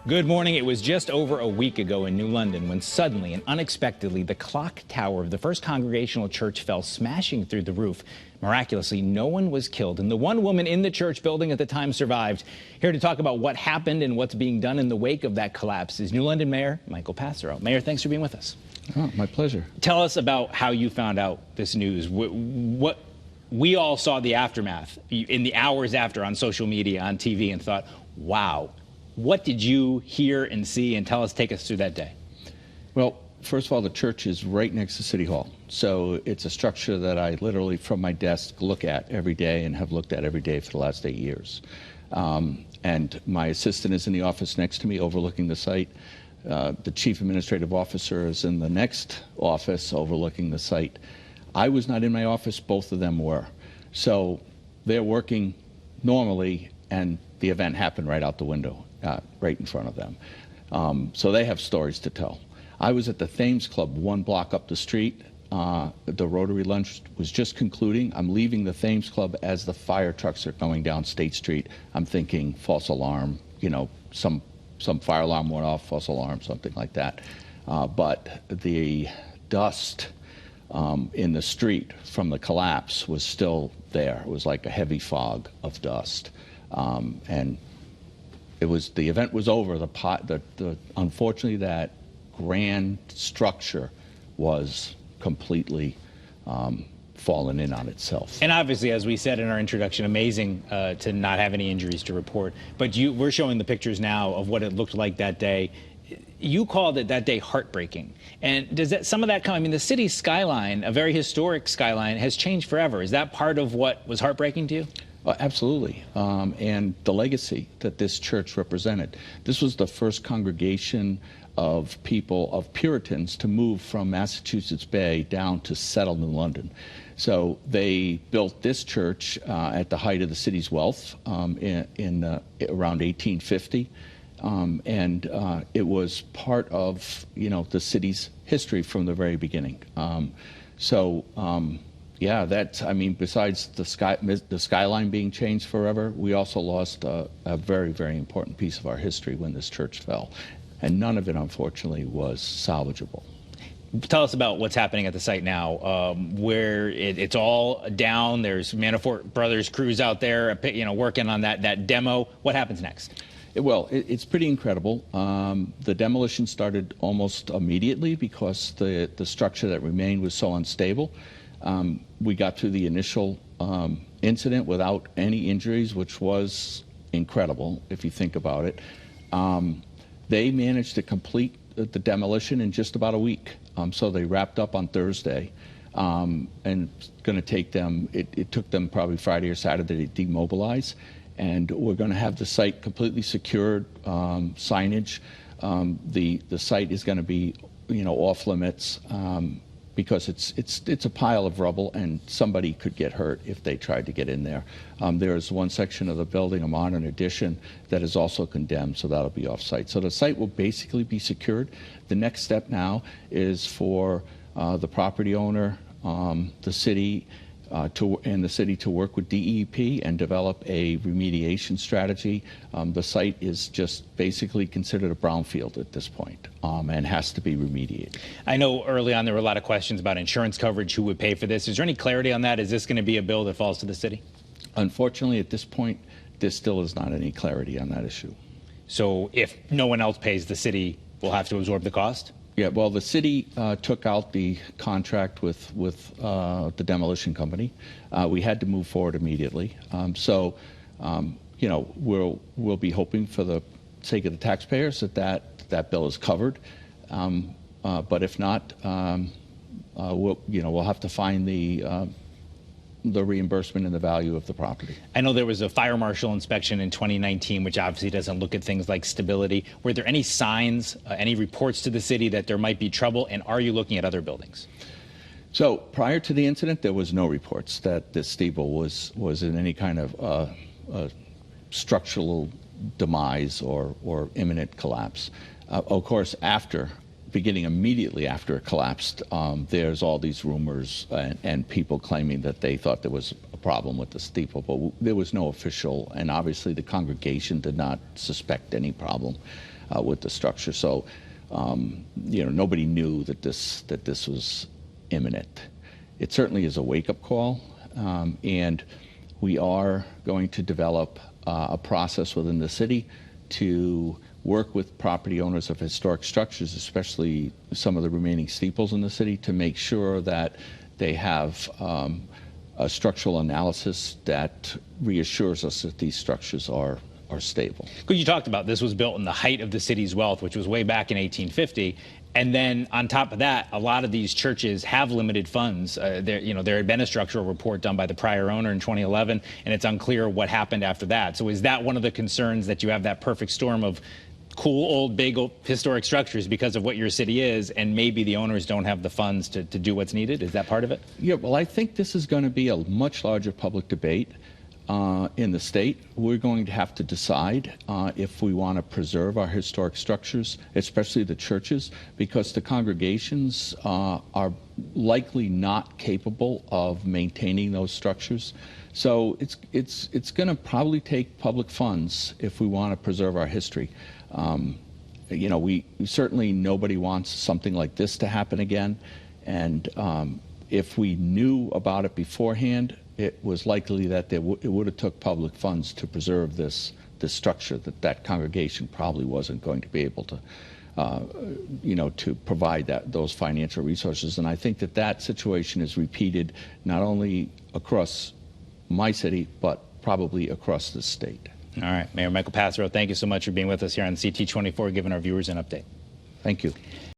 Good morning. It was just over a week ago in New London when suddenly and unexpectedly the clock tower of the First Congregational Church fell smashing through the roof. Miraculously, no one was killed, and the one woman in the church building at the time survived. Here to talk about what happened and what's being done in the wake of that collapse is New London Mayor Michael Passero. Mayor, thanks for being with us. Oh, my pleasure. Tell us about how you found out this news. What we all saw the aftermath in the hours after on social media, on TV, and thought, wow. What did you hear and see? And take us through that day. Well, first of all, the church is right next to City Hall. So it's a structure that I literally, from my desk, look at every day and have looked at every day for the last 8 years. And my assistant is in the office next to me overlooking the site. The chief administrative officer is in the next office overlooking the site. I was not in my office. Both of them were. So they're working normally, and the event happened right out the window. Right in front of them. So they have stories to tell. I was at the Thames Club 1 block up the street. The Rotary lunch was just concluding. I'm leaving the Thames Club as the fire trucks are going down State Street. I'm thinking false alarm, some fire alarm went off, false alarm, something like that. But the dust in the street from the collapse was still there. It was like a heavy fog of dust. And the event was over. Unfortunately, that grand structure was completely fallen in on itself. And obviously, as we said in our introduction, amazing to not have any injuries to report. But we're showing the pictures now of what it looked like that day. You called it that day heartbreaking. And does some of that come? I mean, the city's skyline, a very historic skyline, has changed forever. Is that part of what was heartbreaking to you? Absolutely, and the legacy that this church represented. This was the first congregation of people, of Puritans, to move from Massachusetts Bay down to settle in London. So they built this church at the height of the city's wealth in around 1850, and it was part of the city's history from the very beginning. Yeah, besides the skyline being changed forever, we also lost a very, very important piece of our history when this church fell. And none of it, unfortunately, was salvageable. Tell us about what's happening at the site now, where it's all down. There's Manafort Brothers crews out there, working on that demo. What happens next? Well, it's pretty incredible. The demolition started almost immediately because the structure that remained was so unstable. We got through the initial incident without any injuries, which was incredible if you think about it. They managed to complete the demolition in just about a week. So they wrapped up on Thursday, and it's going to take them, it took them probably Friday or Saturday to demobilize. And we're going to have the site completely secured, signage. The site is going to be, off limits. Because it's a pile of rubble, and somebody could get hurt if they tried to get in there. There's one section of the building, a modern addition, that is also condemned, so that'll be off-site. So the site will basically be secured. The next step now is for the property owner, the city, to work with DEP and develop a remediation strategy. The site is just basically considered a brownfield at this point, and has to be remediated. I know early on there were a lot of questions about insurance coverage, who would pay for this. Is there any clarity on that? Is this going to be a bill that falls to the city? Unfortunately, at this point, there still is not any clarity on that issue. So if no one else pays, the city will have to absorb the cost? Yeah, well, the city took out the contract with the demolition company. We had to move forward immediately. We'll be hoping, for the sake of the taxpayers, that bill is covered. But if not, we'll have to find the reimbursement and the value of the property. I know there was a fire marshal inspection in 2019, which obviously doesn't look at things like stability. Were there any signs, any reports to the city that there might be trouble, and are you looking at other buildings? So prior to the incident, there was no reports that this steeple was in any kind of structural demise or imminent collapse. Of course, beginning immediately after it collapsed, there's all these rumors and people claiming that they thought there was a problem with the steeple, but there was no official, and obviously the congregation did not suspect any problem. with the structure. So, nobody knew that this was imminent. It certainly is a wake-up call, and we are going to develop a process within the city to work with property owners of historic structures, especially some of the remaining steeples in the city, to make sure that they have a structural analysis that reassures us that these structures are stable. Because you talked about this was built in the height of the city's wealth, which was way back in 1850. And then on top of that, a lot of these churches have limited funds. There had been a structural report done by the prior owner in 2011, and it's unclear what happened after that. So is that one of the concerns, that you have that perfect storm of cool, old, big, historic structures because of what your city is, and maybe the owners don't have the funds to do what's needed? Is that part of it? Yeah, well, I think this is going to be a much larger public debate in the state. We're going to have to decide if we want to preserve our historic structures, especially the churches, because the congregations are likely not capable of maintaining those structures. So it's going to probably take public funds if we want to preserve our history. We certainly, nobody wants something like this to happen again, and if we knew about it beforehand, it was likely that it would have took public funds to preserve this structure, that congregation probably wasn't going to be able to, to provide those financial resources. And I think that situation is repeated not only across my city, but probably across the state. All right, Mayor Michael Passero, thank you so much for being with us here on CT24, giving our viewers an update. Thank you.